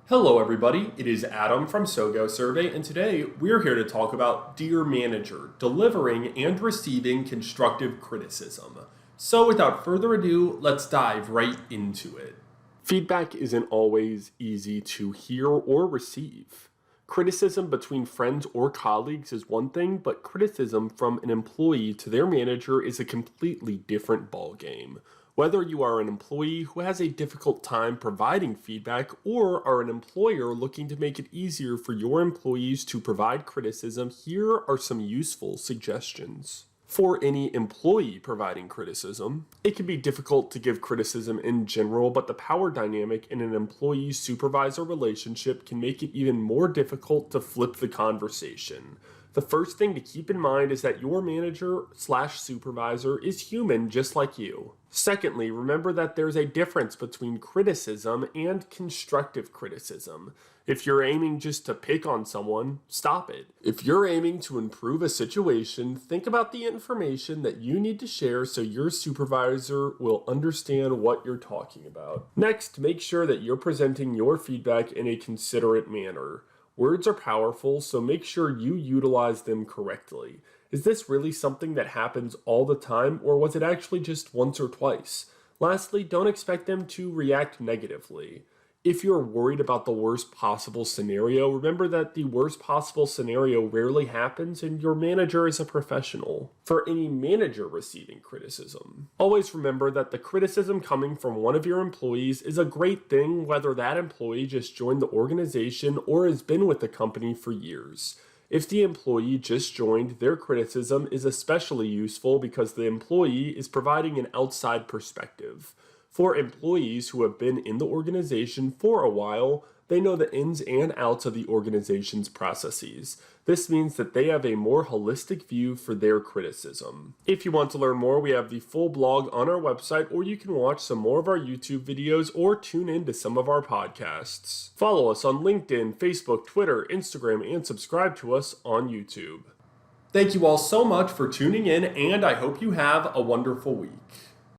Hello everybody, it is Adam from SoGoSurvey, and today we're here to talk about Dear Manager, delivering and receiving constructive criticism. So without further ado, let's dive right into it. Feedback isn't always easy to hear or receive. Criticism between friends or colleagues is one thing, but criticism from an employee to their manager is a completely different ballgame. Whether you are an employee who has a difficult time providing feedback or are an employer looking to make it easier for your employees to provide criticism, here are some useful suggestions. For any employee providing criticism, it can be difficult to give criticism in general, but the power dynamic in an employee-supervisor relationship can make it even more difficult to flip the conversation. The first thing to keep in mind is that your manager/supervisor is human just like you. Secondly, remember that there's a difference between criticism and constructive criticism. If you're aiming just to pick on someone, stop it. If you're aiming to improve a situation, think about the information that you need to share so your supervisor will understand what you're talking about. Next, make sure that you're presenting your feedback in a considerate manner. Words are powerful, so make sure you utilize them correctly. Is this really something that happens all the time, or was it actually just once or twice? Lastly, don't expect them to react negatively. If you're worried about the worst possible scenario, remember that the worst possible scenario rarely happens and your manager is a professional. For any manager receiving criticism, always remember that the criticism coming from one of your employees is a great thing whether that employee just joined the organization or has been with the company for years. If the employee just joined, their criticism is especially useful because the employee is providing an outside perspective. For employees who have been in the organization for a while, they know the ins and outs of the organization's processes. This means that they have a more holistic view for their criticism. If you want to learn more, we have the full blog on our website, or you can watch some more of our YouTube videos or tune in to some of our podcasts. Follow us on LinkedIn, Facebook, Twitter, Instagram, and subscribe to us on YouTube. Thank you all so much for tuning in, and I hope you have a wonderful week.